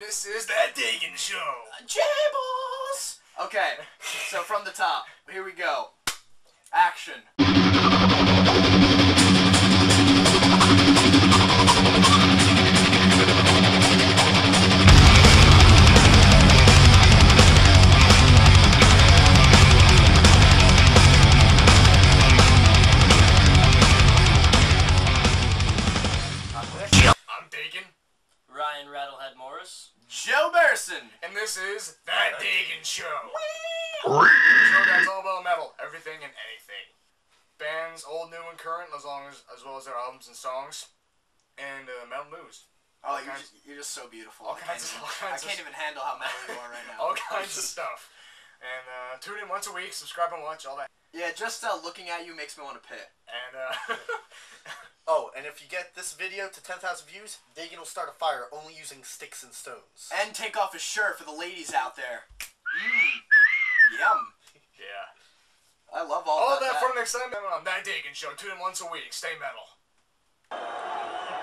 This is that Dagin show. J-Balls! Okay, so from the top, here we go. Action. I'm Dagin. Ryan Rattlehead Morris. Joe Barrison. And this is that Dagin show. Show that's all about metal, everything and anything. Bands, old, new, and current, as well as their albums and songs, and metal news. Oh, you're just so beautiful. I can't even handle how metal you are right now. All kinds of stuff. And tune in once a week, subscribe and watch all that. Yeah, just looking at you makes me want to pit. And Oh, and if you get this video to 10,000 views, Dagin will start a fire only using sticks and stones. And take off his shirt for the ladies out there. Yum. yeah. I love All that for next time on that Dagin show. Tune in once a week. Stay metal.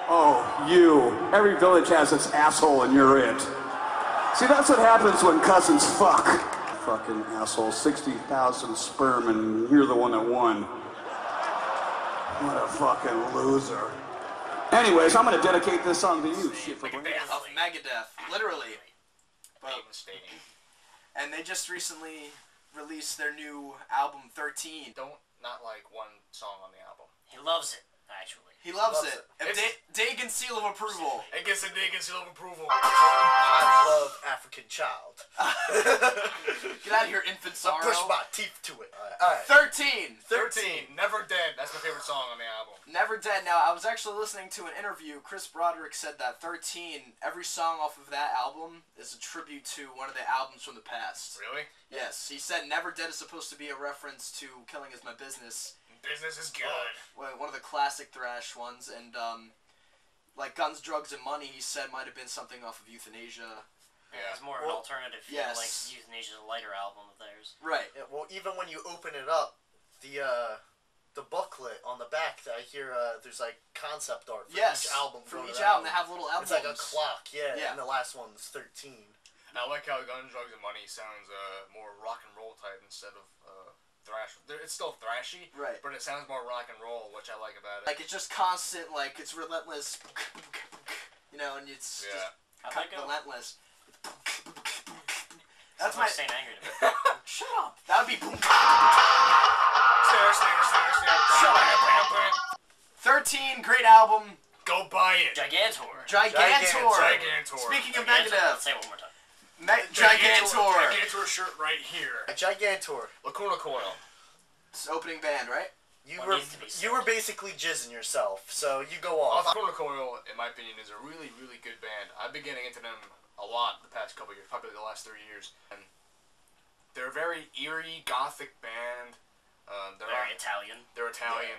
Oh, you. Every village has its asshole and you're it. See, that's what happens when cousins fuck. Fucking asshole. 60,000 sperm and you're the one that won. What a fucking loser. Anyways, I'm gonna dedicate this song to you, shit. Of Megadeth. Literally. But, Devastating. and they just recently released their new album, Th1rt3en. Don't not like one song on the album. He loves it, actually. He loves Loves it. Dagin seal of approval. It gets a Dagin seal of approval. I love African child. Get out of here, infant I sorrow. push my teeth to it. Alright. 13. 13. Never Dead. That's my favorite song on the album. Never Dead. Now, I was actually listening to an interview. Chris Broderick said that Th1rt3en, every song off of that album is a tribute to one of the albums from the past. Really? Yes. He said Never Dead is supposed to be a reference to Killing Is My Business. Business is good. One of the classic thrash ones. And, like Guns, Drugs, and Money, he said might have been something off of Euthanasia. Yeah, it's more of an alternative feel, yes. like Euthanasia's a lighter album of theirs. Right. Yeah, well, even when you open it up, the booklet on the back, I hear there's like concept art for each album. From each album, they have little albums. It's like a clock, yeah. Yeah. And the last one's 13. I like how Guns, Drugs, and Money sounds more rock and roll type instead of thrash. It's still thrashy, Right. but it sounds more rock and roll, which I like about it. Like, it's just constant, like, it's relentless. You know, and it's Yeah. How'd that go? relentless. That's That's my... St. Anger to me. Shut up. That would be... Snare, snare, snare, snare. Shut up. 13, great album. Go buy it. Gigantour. Gigantour. Gigantour. Speaking of Gigantour. Megadeth. Let's say it one more time. Gigantour. Gigantour shirt right here. A Gigantour. Lacuna Coil. It's opening band, right? You What were needs to be you were basically jizzing yourself, so you go Oh, off. Lacuna Coil, in my opinion, is a really, really good band. I've been getting into them a lot the past couple years, probably the last 3 years. And they're a very eerie, gothic band. Very Italian. They're Italian.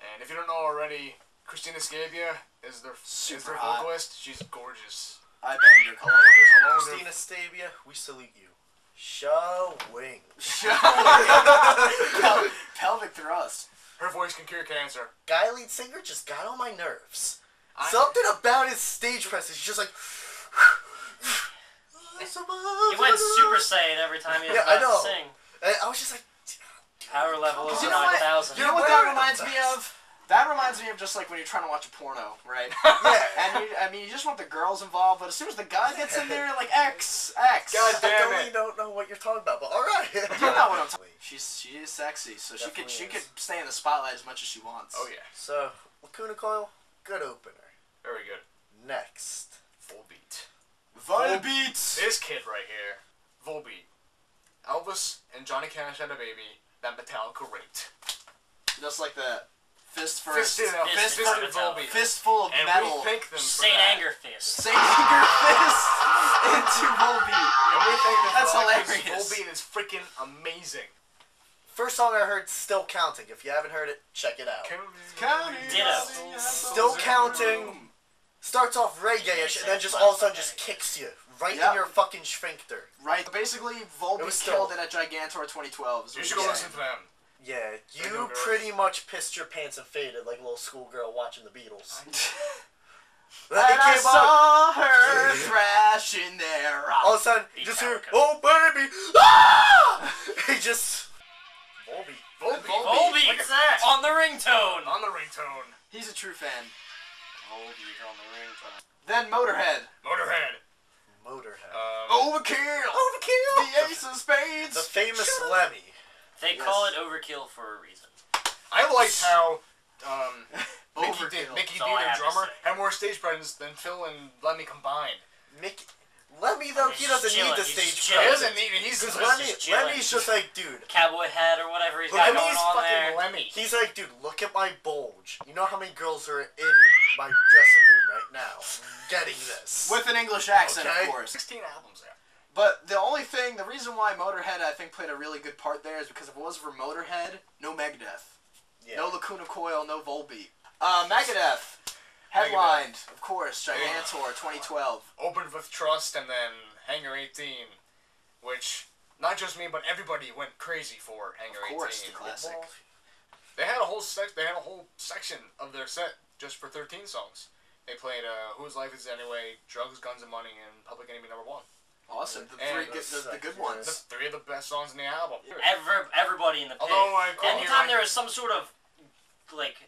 And if you don't know already, Christina Scabia is their Super hot. vocalist. She's gorgeous. I banged her. Along with her- Christina Stabia, we salute you. Showing. Pelvic thrust. her voice can cure cancer. Guy lead singer just got on my nerves. I- Something about his stage presence. He's just like. He went Super Saiyan every time he was Yeah, I about know. to sing. And I was just like. Power level is You know what? 9,000. You know what that reminds me of? That reminds me of just like when you're trying to watch a porno, right? Yeah. And you just want the girls involved, but as soon as the guy gets in there, like X. God I damn really it. don't know what you're talking about, but alright. You know what I'm talking about. She is sexy, so she Definitely could is. stay in the spotlight as much as she wants. Oh, yeah. So, Lacuna Coil, good opener. Very good. Next. Volbeat. Volbeat. This kid right here. Volbeat. Elvis and Johnny Cash had a baby that Metallica raped. Just like that. Fist first. Fisted Volbeat. Fistful of And metal. we thank them for Saint that. Anger Fist. Saint Anger Fist into Volbeat. And we thank them That's for that 'cause hilarious. Volbeat is freaking amazing. First song I heard, Still Counting. If you haven't heard it, check it out. Ditto. Still Counting starts off reggae-ish and then just all of a sudden just kicks you right Yep. in your fucking sphincter. Right. Basically, It Volbeat was killed still- it at Gigantour 2012. is You what should he's go listen saying. to them. Yeah, They go you girls. pretty much pissed your pants and faded like a little schoolgirl watching the Beatles. And I saw her thrashing there. All of a sudden, you just hear, oh baby, ah! He just, Volbeat. Volbeat, what's that? On the ringtone. On the ringtone. He's a true fan. Volbeat on the ringtone. Then Motorhead. Motorhead. Overkill. The Ace of Spades. The famous Lemmy. They call it overkill for a reason. I liked how Mickey D, all I their have to drummer, say. had more stage presence than Phil and Lemmy combined. Lemmy though, he doesn't need the He's stage chilling. He presence. doesn't need it. He's just Lemmy's just like, dude. Cowboy hat or whatever he's got Lemmy's going on fucking there. Lemmy. He's like, dude, look at my bulge. You know how many girls are in my dressing room right now getting this? With an English accent, Okay. of course. 16 albums there. But the reason why Motorhead, I think, played a really good part there is because if it wasn't for Motorhead, no Megadeth. Yeah. No Lacuna Coil, no Volbeat. Megadeth. Headlined, of course, Gigantour 2012. Opened with Trust and then Hangar 18, which not just me but everybody went crazy for Hangar 18. Of course, the classic. They had a whole section of their set just for 13 songs. They played Whose Life Is It Anyway, Drugs, Guns and Money, and Public Enemy #1. Awesome. The good The ones. 3 of the best songs in the album. Everybody in the pit. Although I couldn't Anytime hear, there was some sort of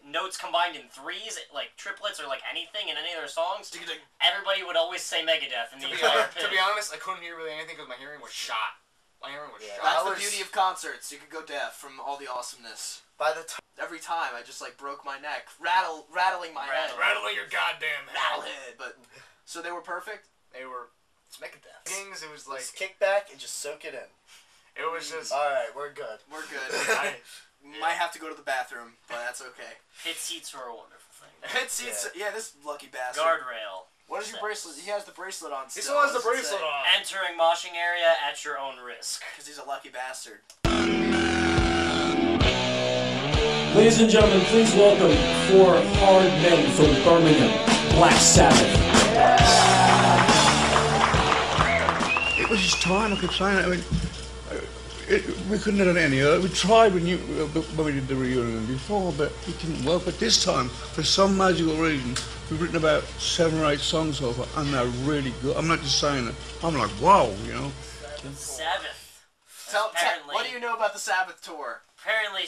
notes combined in threes, like triplets or like anything in any of their songs, everybody would always say Megadeth in the entire pit. To be honest, I couldn't hear really anything because my hearing was shot. My hearing was shot. That's the beauty of concerts. You could go deaf from all the awesomeness. By the time Every time, I just broke my neck, rattling my head. Rattling your goddamn head. Rattlehead. But so they were perfect. They were. It's Megadeth. Things. It was like. just kick back and just soak it in. It was just. Alright, we're good. We're good. Might have to go to the bathroom, but that's okay. Pit seats were a wonderful thing. Pit seats. Yeah, this lucky bastard. Guardrail. What is your bracelet? He has the bracelet on still. He still has the What does it bracelet say? on. Entering moshing area at your own risk. Because he's a lucky bastard. Ladies and gentlemen, please welcome 4 hard men from Birmingham, Black Sabbath. It was just time, I kept saying it. I mean, we couldn't have done it any other. We tried when we did the reunion before, but it didn't work. But this time, for some magical reason, we've written about 7 or 8 songs so far, and they're really good. I'm not just saying it. I'm like, wow, you know. Sabbath. What do you know about the Sabbath tour? Apparently,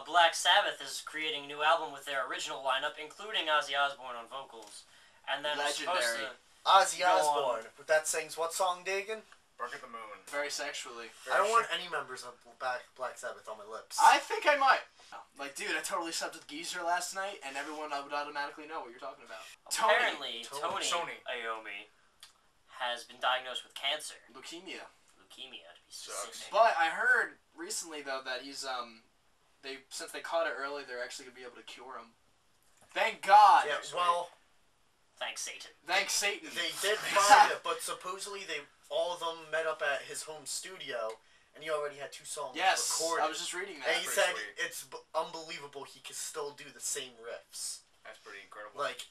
Black Sabbath is creating a new album with their original lineup, including Ozzy Osbourne on vocals. And then it's supposed Legendary. to Ozzy go Osbourne, but that sings what song, Dagin? Bark at the Moon. Very sexually. I don't want any members of Black Sabbath on my lips. I think I might. Dude, I totally slept with Geezer last night, and everyone would automatically know what you're talking about. Apparently, Tony. Iommi has been diagnosed with cancer. Leukemia. Leukemia, to be Sucks. specific. But I heard recently, though, that he's, since they caught it early, they're actually going to be able to cure him. Thank God! Yeah, well, Thanks, Satan. Thanks, Satan. they did find it, but supposedly all of them met up at his home studio, and he already had 2 songs Yes, recorded. I was just reading that. And he That's said pretty sweet. it's unbelievable he can still do the same riffs. That's pretty incredible. Like,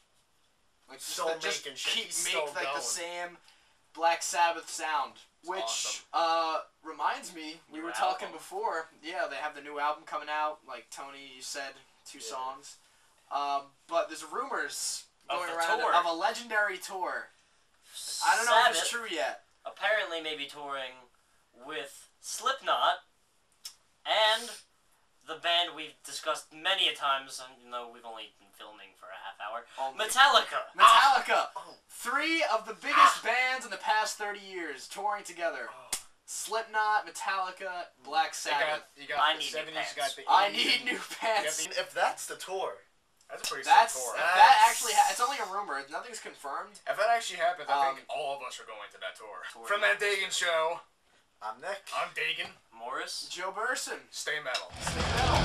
Just making shit. He's make still the going. same Black Sabbath sound. Which reminds me, we were talking before. Yeah, they have the new album coming out. Like Tony, you said 2 songs. But there's rumors going around of a legendary tour. I don't know if it's true yet. Apparently, maybe touring with Slipknot and the band we've discussed many a times, even though we've only been filming for a half hour. Metallica. Metallica. 3 of the biggest bands in the past 30 years touring together. Slipknot, Metallica, Black Sabbath. You got I the need new 70s, you pants. got the 80s. I need new pants. if that's the tour, That's a pretty That's sick tour. if that actually. It's only a rumor. Nothing's confirmed. If that actually happens, I think all of us are going to that tour. From that Dagin show, I'm Nick. I'm Dagin. Morris. Joe Burson. Stay metal. Stay metal.